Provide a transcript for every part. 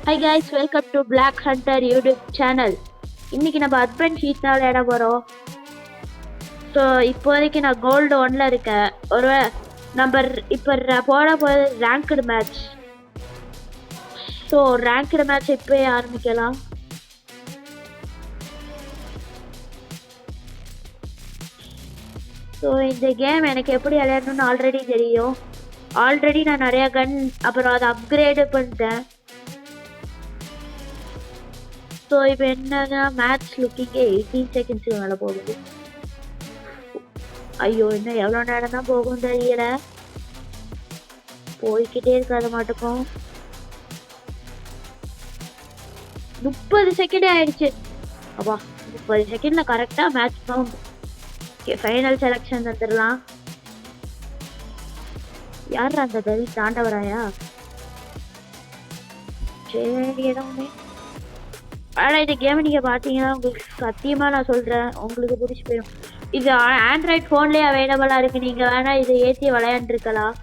Hi guys, welcome to Black Hunter YouTube channel. இன்னைக்கு நம்ம advent heat தான் விளையாட போறோம். ஸோ இப்போதைக்கு நான் கோல்டு 1ல இருக்கேன். ஒரு நம்ம இப்போ போற ranked match. So ranked match இப்போயே ஆரம்பிக்கலாம். ஸோ இந்த கேம் எனக்கு எப்படி விளையாடணும்னு ஆல்ரெடி தெரியும். ஆல்ரெடி நான் நிறைய கன் அப்புறம் அதை அப்கிரேடு பண்ணிட்டேன். ஸோ இப்போ என்னன்னா மேட்ச் லுக்கிங்கே 18 செகண்ட்ஸுக்கு மேலே போகுது. ஐயோ இன்னும் எவ்வளோ நேரம் தான் போகும் தெரியல. போய்கிட்டே இருக்காத மாட்டுக்கும். 30 செகண்டே ஆயிடுச்சு. அப்பா 30 செகண்ட்ல கரெக்டாக மேட்ச் கவுண்ட். ஃபைனல் செலெக்ஷன் வந்துடலாம். யார் அந்த தவி தாண்டவராயா? சரி இடமே. ஆனால் இந்த கேம் நீங்கள் பார்த்தீங்கன்னா உங்களுக்கு சத்தியமாக நான் சொல்கிறேன், உங்களுக்கு பிடிச்சி போயிடும். இது ஆண்ட்ராய்ட் ஃபோன்லேயே அவைலபிளாக இருக்குது. நீங்கள் வேணால் இதை ஏற்றி விளையாண்டுருக்கலாம்.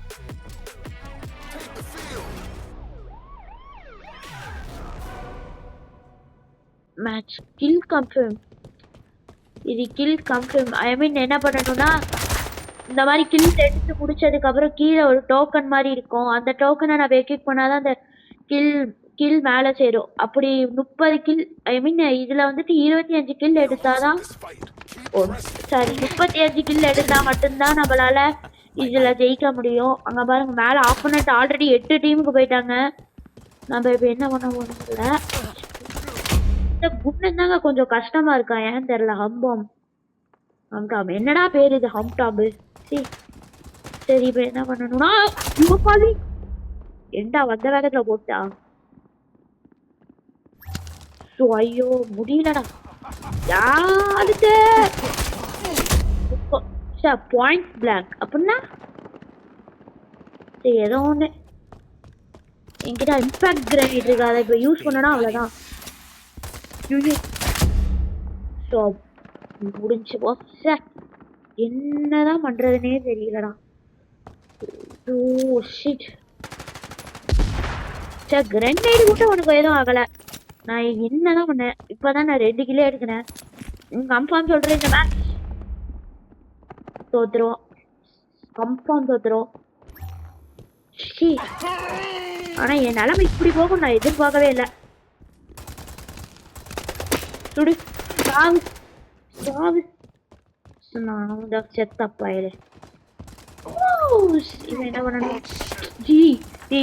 Match kill confirm. இது கில் கன்ஃபார்ம். ஐ மீன் என்ன பண்ணணும்னா, இந்த மாதிரி கில் எடுத்து முடிச்சதுக்கப்புறம் கீழே ஒரு டோக்கன் மாதிரி இருக்கும். அந்த டோக்கனை நம்ம எக்யூப் பண்ணாதான் அந்த கில் மேலே சேரும். அப்படி 30 கில், ஐ மீன் இதில் வந்துட்டு 25 கில் எடுத்தாதான், ஓ சாரி 35 கில் எடுத்தால் மட்டும்தான் நம்மளால இதில் ஜெயிக்க முடியும். அங்கே பாருங்க மேலே ஆப்போனண்ட் ஆல்ரெடி 8 டீமுக்கு போயிட்டாங்க. நம்ம இப்போ என்ன பண்ண போகணும்ல, இந்த குண்டன் தாங்க கொஞ்சம் கஷ்டமா இருக்கா, ஏன்னு தெரியல. ஹம்டாம் என்னடா பேர் இது, ஹம்டாபு. சரி இப்போ என்ன பண்ணணும்னா, ஏண்டா வந்த வேகத்தில் போட்டா. ஸோ ஐயோ முடியலடா. யாருக்கு பாயிண்ட் பிளாங்க் அப்படின்னா சரி ஏதோ ஒன்று. என்கிட்ட இம்பாக்ட் கிரனேட் இருக்கு, அதை இப்போ யூஸ் பண்ணனா அவ்வளோதான். ஸோ முடிஞ்சு போ. என்னதான் பண்றதுன்னே தெரியலடா. Oh shit. சார் கிரனேடு கூட உனக்கு எதுவும் ஆகலை. நான் என்னதான் பண்ணேன், இப்போதான் நான் 2 கிலோ எடுக்கிறேன். கன்ஃபார்ம் சொல்கிறேன், இந்த மேட்ச் தோத்துருவோம். கன்ஃபார்ம் தோத்துருவோம். ஆனால் என் நிலைமை இப்படி போகும் நான் எதிர்பார்க்கவே இல்லை. சுடு சாவு சாவு. நான் செத்தப்பாயிரு. இவன் என்ன பண்ணணும்? ஜி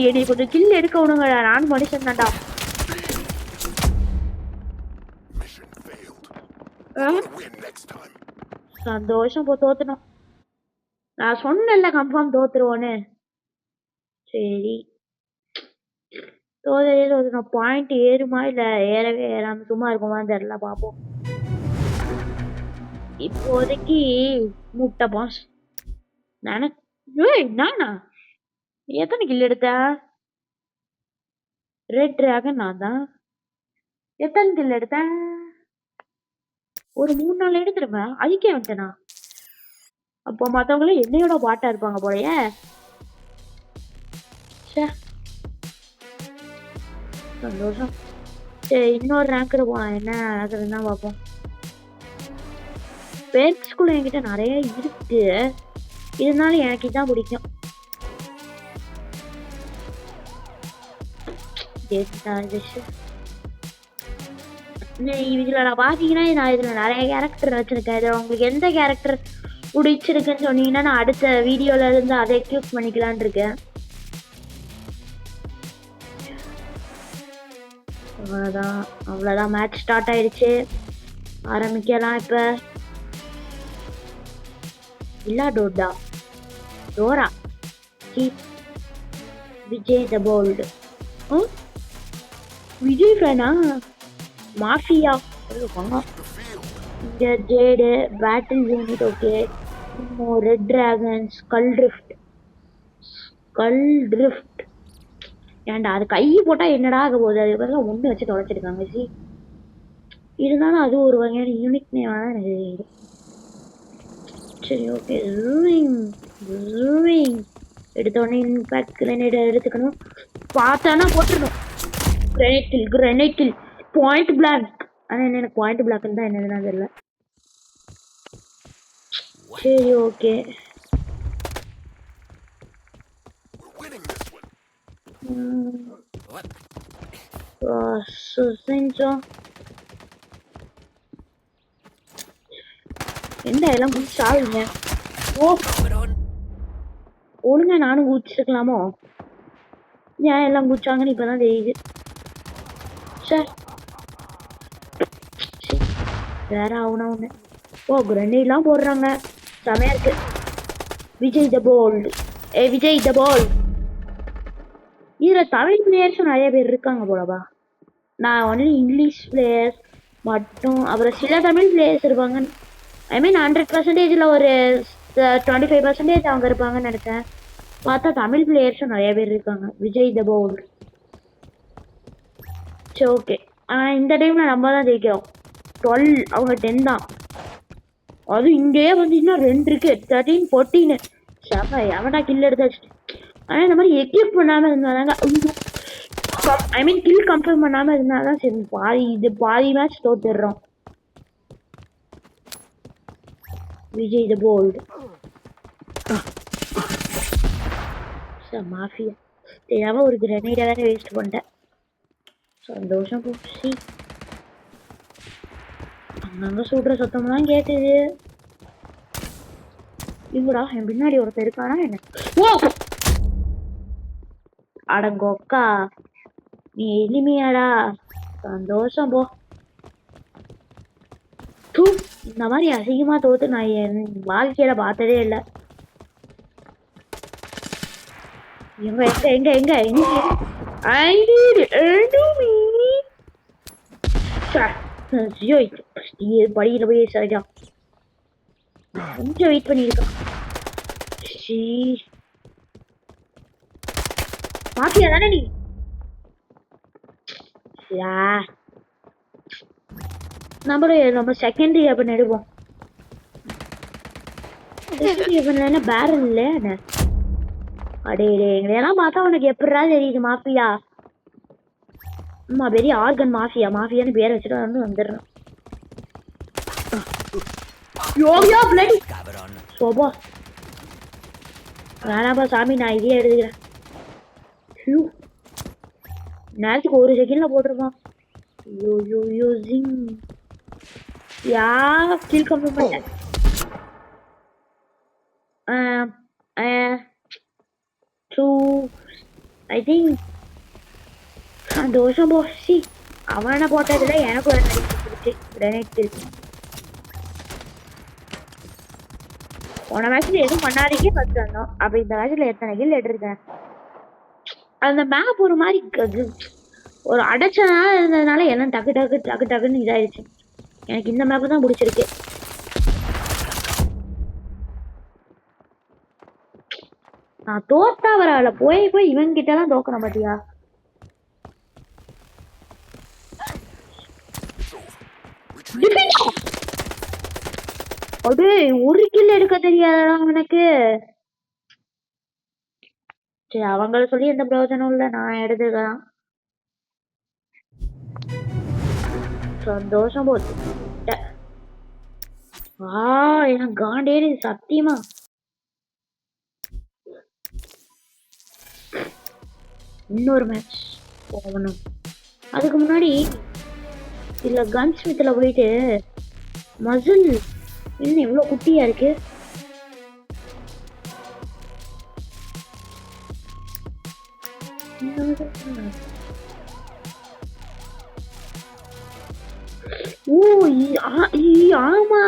என்னை கொஞ்சம் கில் எடுக்க விடுங்கடா, நான் மனுஷன் தான்டா. சந்தோஷம் போ, தோத்துனோம். நான் சொன்னேன்ல கன்ஃபார்ம் தோத்துருவோன்னு. சரி தோத்துனோம். பாயிண்ட் ஏறுமா இல்லை ஏறவே ஏறாம சும்மா இருக்குமான்னு தெரியல, பார்ப்போம். இப்போதைக்கு முட்டை பாஸ் நானா எத்தனை கில் எடுத்த? ரெட் டிராகன் நான் தான். எத்தனை கில் எடுத்த? ஒரு 3-4 எடுத்துருவேன். அதுக்கே வந்துட்டேனா? அப்போ மற்றவங்களும் என்னையோட பாட்டா இருப்பாங்க போலயே. சந்தோஷம். சரி இன்னொரு ரேங்க்ல போகலாம், என்ன நடக்குதுன்னு தான் பார்ப்போம். பேர்ஸ்குள்ள என்கிட்ட நிறைய இருக்கு, இருந்தாலும் எனக்கு இதான் பிடிக்கும். இதுல நான் பாத்தீங்கன்னா நான் இதுல நிறைய கேரக்டர் வச்சிருக்கேன். இதுல உங்களுக்கு எந்த கேரக்டர் பிடிச்சிருக்குன்னு சொன்னீங்கன்னா நான் அடுத்த வீடியோல இருந்து அதை எக்யூப் பண்ணிக்கலான் இருக்கேன். அவ்வளோதான் மேட்ச் ஸ்டார்ட் ஆயிடுச்சு. ஆரம்பிக்கலாம். இப்ப இல்லா டோரா விஜய் த போல்டு. விஜய் ஃபேனா? மாஃபியா இந்த jade battle unit. Okay red dragon skull drift. ஏன்டா அது கை போட்டா என்னடா ஆக போகுது, அதுக்கெல்லாம் ஒன்று வச்சு தொலைச்சிருக்காங்க. இருந்தாலும் அது ஒரு வகையான யூனிக் நேமாக தான் எனக்கு தெரியுது. சரி ஓகே எடுத்தோடனே இம்பாக்ட் கிரனேட் எடுத்துக்கணும். பார்த்தானா போட்டுருணும். Grenade kill point blank. ஆனா என்ன எனக்கு பாயிண்ட் பிளாக் தான் என்னதுன்னா தெரியல. சரி ஓகே. என்ன எல்லாம் சாவுங்க. ஓ ஒழுங்கா நானும் குதிச்சிருக்கலாமோ? ஏன் எல்லாம் குதிச்சாங்கன்னு இப்பதான் தெரியுது. சார் வேற ஆகுனா ஒண்ணு. ஓ கிரனேட்லாம் போடுறாங்க, செமையா இருக்கு. விஜய் த போல்ட். விஜய் த போல்ட். இதுல தமிழ் பிளேயர்ஸும் நிறைய பேர் இருக்காங்க போலவா. நான் ஒன்லி இங்கிலீஷ் பிளேயர்ஸ் மட்டும், அப்புறம் சில தமிழ் பிளேயர்ஸ் இருப்பாங்க. ஐ மீன் 100%ல ஒரு 25% அவங்க இருப்பாங்கன்னு நினைச்சேன். பார்த்தா தமிழ் பிளேயர்ஸும் நிறைய பேர் இருக்காங்க. விஜய் த போல்ட். சரி ஓகே. இந்த டைம்ல நம்ம தான் ஜெயிக்கிறோம். 12 அவங்க 10 தான். அதுவும் இங்கேயே வந்து இன்னும் 2 இருக்கு. 13 14 செம. எவனா கில் எடுத்தாச்சு. ஆனால் இந்த மாதிரி எக்யூப் பண்ணாமல் இருந்தாங்க. ஐ மீன் கில் கன்ஃபார்ம் பண்ணாமல் இருந்தாதான் சரி. பாதி மேட்ச் தோத்துடுறோம். விஜய் த போல்ட். மாஃபியா தெரியாம ஒரு கிரனேடை தானே வேஸ்ட் பண்ணிட்டேன். சந்தோஷம் போச்சு. அங்கங்க சுடுற சத்தம் தான் கேட்டது. இங்கடா என் பின்னாடி ஒருத்தர் இருக்கானா என்ன? ஓ அடங்கோக்கா நீ எளிமையாடா. சந்தோஷம் போ. இந்த மாதிரி அசிங்கமா தோத்து நான் என் வாழ்க்கையில பார்த்ததே இல்லை. எங்க எங்க எங்க எங்க I need enemy. ஐயோ படிக்கிற போய் சரியா கொஞ்சம் வெயிட் பண்ணிருக்கான். மாத்தியா தானே நீ? நம்ம செகண்டரி வெப்பன் எடுப்போம். செகண்டரி வெப்பன்ல பேரல் இல்ல. அடே எங்களையெல்லாம் பார்த்தா உனக்கு எப்படா தெரியுது மாஃபியா? அம்மா பெரிய ஆர்கன் மாஃபியா. மாஃபியான்னு பேரை வச்சுட்டு வந்து வந்துடுறோம். சோபா வேணாப்பா சாமி, நான் இதையே எடுத்துக்கிறேன். நேரத்துக்கு ஒரு செகண்ட்ல போட்டிருப்பான். யா கில் கம்ப்ளீட் பண்ணேன். ஐ திங்க் சந்தோஷம் போச்சு. அவனை போட்டதுல எனக்கு ஒரு நடிச்சு கிரனேட் கில். போன மேட்ச்ல எதுவும் பண்ணாதீங்க ஃபர்ஸ்ட் வந்தோம். அப்ப இந்த மேட்ச்ல எத்தனை கில் எடுத்திருக்கேன். அந்த மேப் ஒரு மாதிரி ஒரு அடைச்சனா இருந்ததுனால எல்லாம் டக்கு டக்கு டக்கு டக்குன்னு இதாயிடுச்சு. எனக்கு இந்த மேப் தான் பிடிச்சிருக்கு. நான் தோத்தா வரல, போய் போய் இவன் கிட்ட தான் தோக்கணும் பாத்தியா. அடே ஒரு கில் எடுக்க தெரியாதா அவனுக்கு? சரி அவங்கள சொல்லி எந்த பிரயோஜனம் இல்ல, நான் எடுத்துக்கலாம். சந்தோஷம் போச்சு. எனக்கு காண்டேரி சத்தியமா. இன்னொரு மேட்ச் போகணும். அதுக்கு முன்னாடி இல்ல கன் ஸ்மித்ல போயிட்டு மசில் இன்னும் எவ்வளவு குட்டியா இருக்கு. ஆமா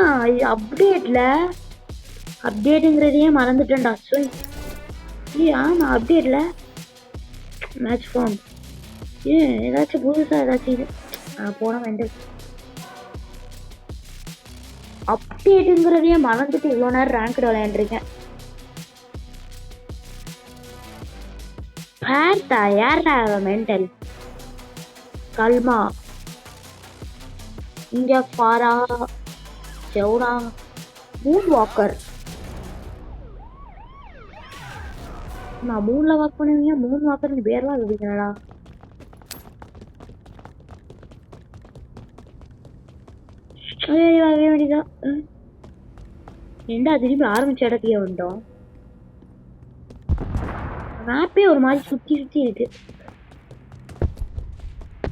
அப்டேட்ல அப்டேட்ங்கிறதையே மறந்துட்டேன்டா. ஆமா அப்டேட்ல மேட்ச் ஃபார்ம் ஏதாச்சும் புதுசா ஏதாச்சும் இது போன வேண்டிய அப்டேட்டுங்கிறதையே மறந்துட்டு இவ்வளோ நேரம் ரேங்க்டு விளையாண்டுருக்கேன். பார்த்தா யாரா மென்டல் கல்மா இங்க ஃபாரா செவுடா மூன் வாக்கர். நான் மூன்ல வாக் பண்ணுவீங்க, மூன் வாக்கர் பேர்லாம் விதிக்கிறடா. அதே வேண்டிதான். ஏண்டா திரும்பி ஆரம்பிச்ச இடத்துலயே வந்தோம். மேப்பே ஒரு மாதிரி சுத்தி சுத்தி இருக்கு.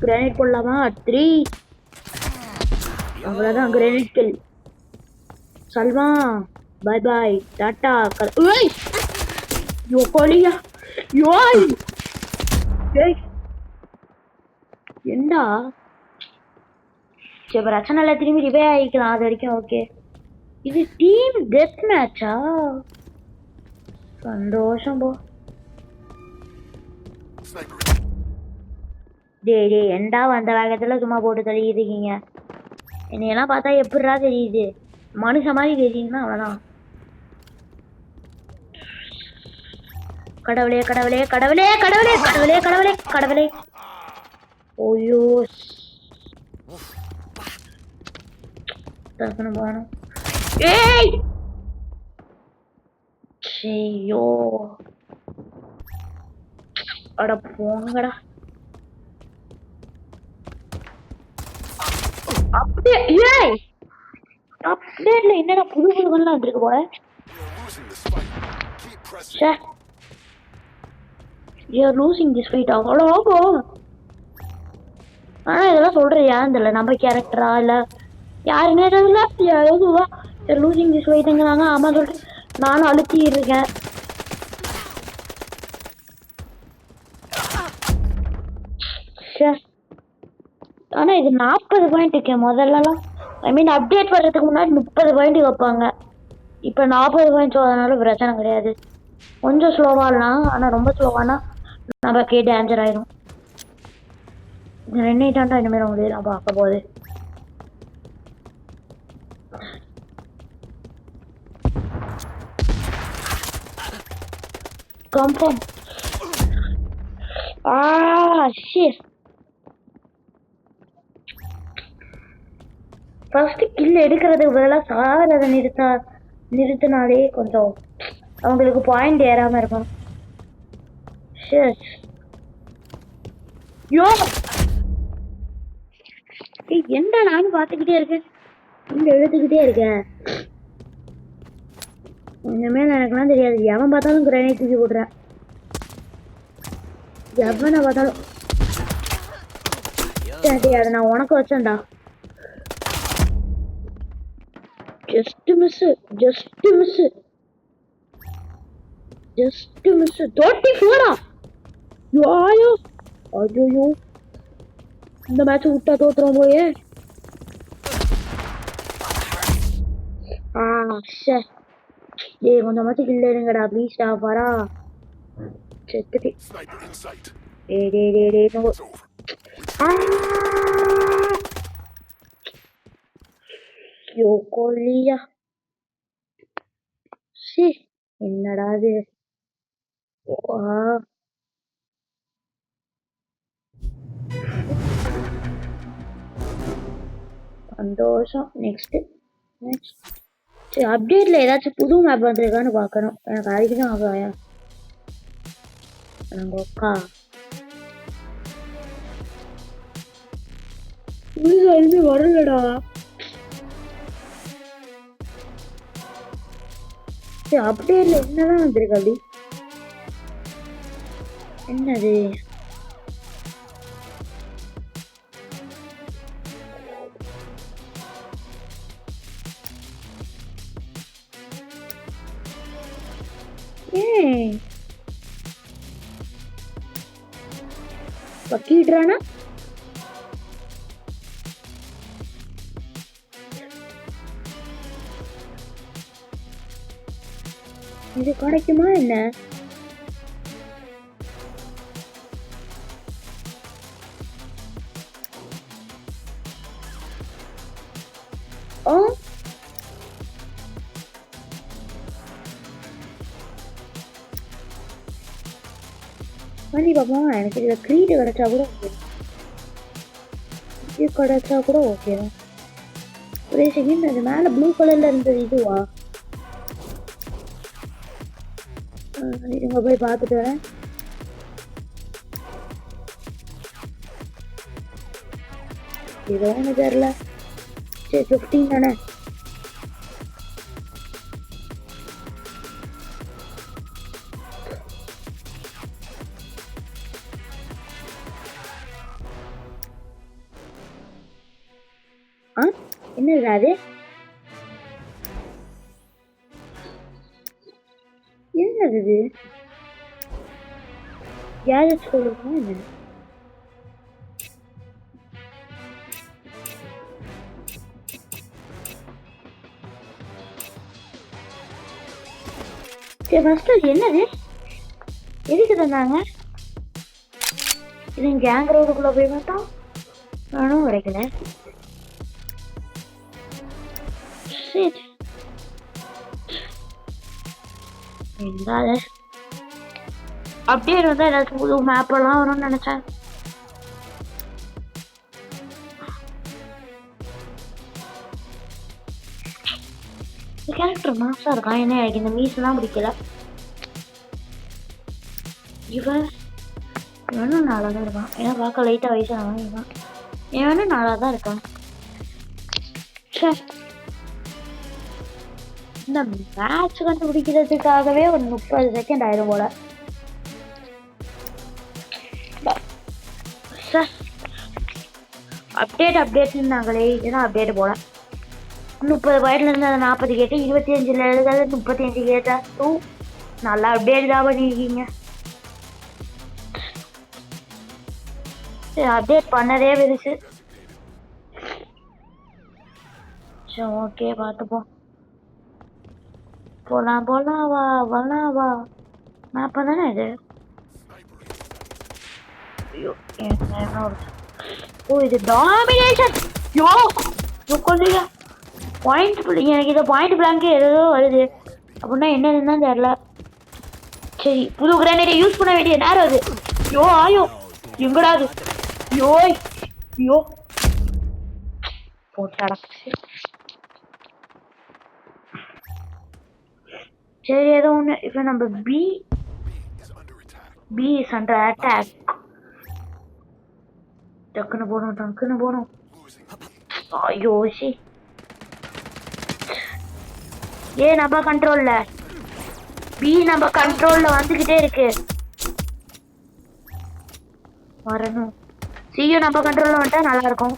கிரானைட் போடலாமா? 3 அவ்வளவுதான். கிரானைட் கில். சல்வா பை பாய் டாட்டா. ஏய் யோ கோலியா யோய் ஏய் என்னடா சரி பிரச்சனை இல்லை, திரும்பி ரிவே ஆகிக்கலாம். அது வரைக்கும் ஓகே. இது டீம் டெத் மேட்சா? சந்தோஷம் போ. டே ஏண்டா வந்த வேகத்துல சும்மா போட்டு தள்ளியிருக்கீங்க. என்னையெல்லாம் பார்த்தா எப்படிடா தெரியுது? மனுஷ மாதிரி தெரியுங்கன்னா அவ்வளோதான். கடவுளே கடவுளே கடவுளே கடவுளே கடவுளே கடவுளே கடவுளே. ஓயோ போகணும். ஏய் ஐயோ அட போங்கடா. அப்படியே ஏய் அப்டேட்ல என்னடா புது புதுலாம் வந்திருக்கு போல. You're losing this fight. அவ்வளோ. ஆனா இதெல்லாம் சொல்றது யாருன்னு தெரியல. நம்ம கேரக்டரா இல்ல யாருன்னே தெரியல. எதுவா லூசிங் திஸ் ஃபைட்டுங்கிறாங்க. ஆமா சொல்லிட்டு நானும் அழுத்தி இருக்கேன். ஆனா இது 40 பாயிண்ட் இருக்கு. முதல்லலாம் ஐ மீன் அப்டேட் வர்றதுக்கு முன்னாடி 30 பாயிண்ட் வைப்பாங்க. இப்போ 40 பாயிண்ட் அதனால பிரச்சனை கிடையாது. கொஞ்சம் ஸ்லோவாகலாம். ஆனால் ரொம்ப ஸ்லோவானா நமக்கே டேஞ்சர் ஆயிடும். 2 இனிமேல் முடியும் நான் பார்க்க போகுது. கன்ஃபார்ம். ஷிட். ஃபர்ஸ்ட் கில் எடுக்கிறதுக்கு பதிலாக சார் அதை நிறுத்தினாலே கொஞ்சம் அவங்களுக்கு பாயிண்ட் ஏறாம இருக்கும். யோ என்ன நானும் பார்த்துக்கிட்டே இருக்கேன், இங்க எழுத்துக்கிட்டே இருக்கேன். இனிமேல் எனக்குலாம் தெரியாது. எவன் பார்த்தாலும் கிரனைட் தூக்கி போடுறேன். எவனை பார்த்தாலும் அதை நான் உனக்கு வச்சேன்டா. Just miss just miss just miss. 34. ஐயோ ஐயோ இந்த மேட்ச் விட்டா தோத்துறோம் போயே. கொஞ்சம் மட்டும் கில்ல இருங்கடா ப்ளீஸ்டா. பாரா செத்துட்டு கோலியா. என்னடா இது? சந்தோஷம். நெக்ஸ்ட் சரி அப்டேட்ல ஏதாச்சும் புது மேப் வந்திருக்கான்னு பார்க்கணும். எனக்கு அதுக்கு தான் ஆகாயா அக்கா எதுவுமே வரலடா. சரி அப்டேட்ல என்னதான் வந்திருக்கு? அப்படி என்னது? பக்கிடுறானா? இது கிடைக்குமா என்ன? பண்ணி பார்ப்போம். எனக்கு இதில் க்ரீடு கிடைச்சா கூட ஓகே, இது கிடைச்சா கூட ஓகே தான். ஒரே செகண்ட், அது மேலே ப்ளூ கலரில் இருந்தது இதுவா? இவங்க போய் பார்த்துட்டு வரேன். ஏதோ ஒன்று தெரில. சரி 15 தானே. என்னது அது? என்னது இது? கேஜெட்ஸ் கொடுக்கணும் என்ன? சரி ஃபர்ஸ்ட் அது என்னது? எதுக்கு தந்தாங்க? இது கேங் ரோடுக்குள்ள போய் பார்த்தோம் நானும் கிடைக்கல. சரி அப்படியே இருந்தா ஏதாச்சும் புது மேப் எல்லாம் வரும்னு நினைச்சேன். கேரக்டர் மாசா இருக்கான். என்ன எனக்கு இந்த மீஸ் எல்லாம் பிடிக்கல. இவனும் நல்லா தான் இருக்கான். ஏன்னா பார்க்க லைட்டா வயசானவன் இருக்கான். இவனும் நல்லா தான் இருக்கான். இந்த மேட்ச் கண்டுபிடிக்கிறதுக்காகவே ஒரு 30 செகண்ட் ஆயிரும் போல. அப்டேட்னாங்களே இதுதான் அப்டேட் போல. 30 பாயிண்ட்ல இருந்து அதை 40 கேட்டு 25ல எழுதாது 35 கேட்டா நல்லா அப்டேட் தான் பண்ணிருக்கீங்க. சரி அப்டேட் பண்ணதே பெருசு. சரி ஓகே பார்த்துப்போம். போலாம் போலாம் வா வரலாம் வா. மேப் தானே இது? ஐயோ ஓ இது டாமினேஷன். யோ கொல்லுங்க பாயிண்ட். எனக்கு இதை பாயிண்ட் பிளாங்கே ஏதோ வருது. அப்படின்னா என்னதுன்னு தான் தெரியல. சரி புது கிரானைடை யூஸ் பண்ண வேண்டிய நேரம் அது. யோ ஆயோ எங்கடாது? யோ யோ போட்டாடா. சரி ஏதோ ஒன்று. இப்போ நம்ம பி இஸ் அண்டர் அட்டாக். டக்குன்னு போகணும். ஐயோ சி நம்ம கண்ட்ரோல்ல பி நம்ம கண்ட்ரோல்ல வந்துகிட்டே இருக்கு. வரணும். சியும் நம்ம கண்ட்ரோல்ல வந்துட்டா நல்லா இருக்கும்.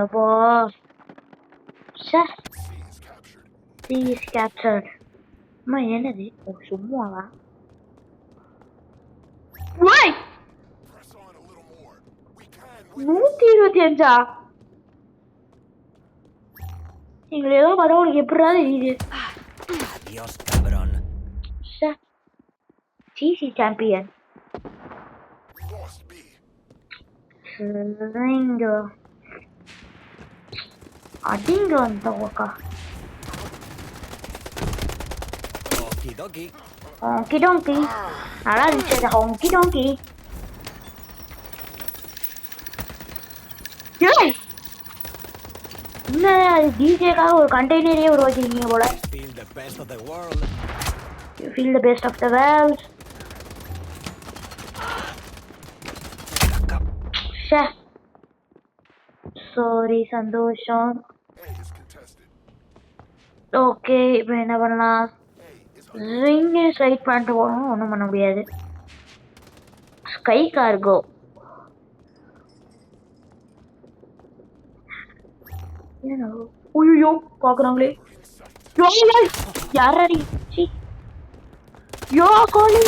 அப்போ C is captured. அம்மா என்னது? ஓ சும்மாவா? ஓய் 125 நீங்க ஏதோ பரவாயில்ல. எப்படியாவது இது சிசி சாம்பியன் அடிங்க அந்த ஓக்கா. ஹோங்கி டோங்கி நல்லா இருந்துச்சு. ஹோங்கி டோங்கி டிஜேக்காக ஒரு கண்டெய்னரே உருவாக்கிருக்கீங்க போல. You feel the best of the world. Sorry சந்தோஷம். ஓகே இப்போ என்ன பண்ணலாம்? ரிங்கு ஸ்லைட் பண்ணிட்டு போகணும். ஒன்றும் பண்ண முடியாது. ஸ்கை கார்கோ ஐயோ பாக்குறாங்களே. யாரடி யோ கோழி.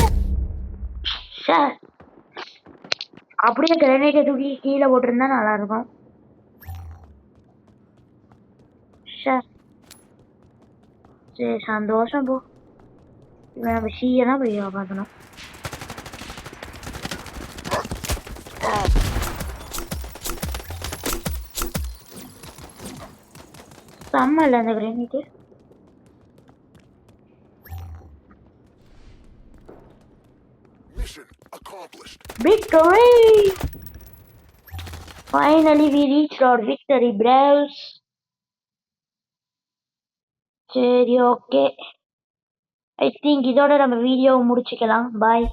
அப்படியே கிரனேட்டை தூக்கி கீழே போட்டிருந்தா நல்லா இருக்கும். சரி சந்தோஷம் போ. இவன் நம்ம சீயை தான் போய் பார்க்கணும். செம்ம இல்லை அந்த granite. Victory! Finally we reached our victory, bros. சரி ஓகே ஐ திங்க் இதோட நம்ம வீடியோவை முடிச்சுக்கலாம். பாய்.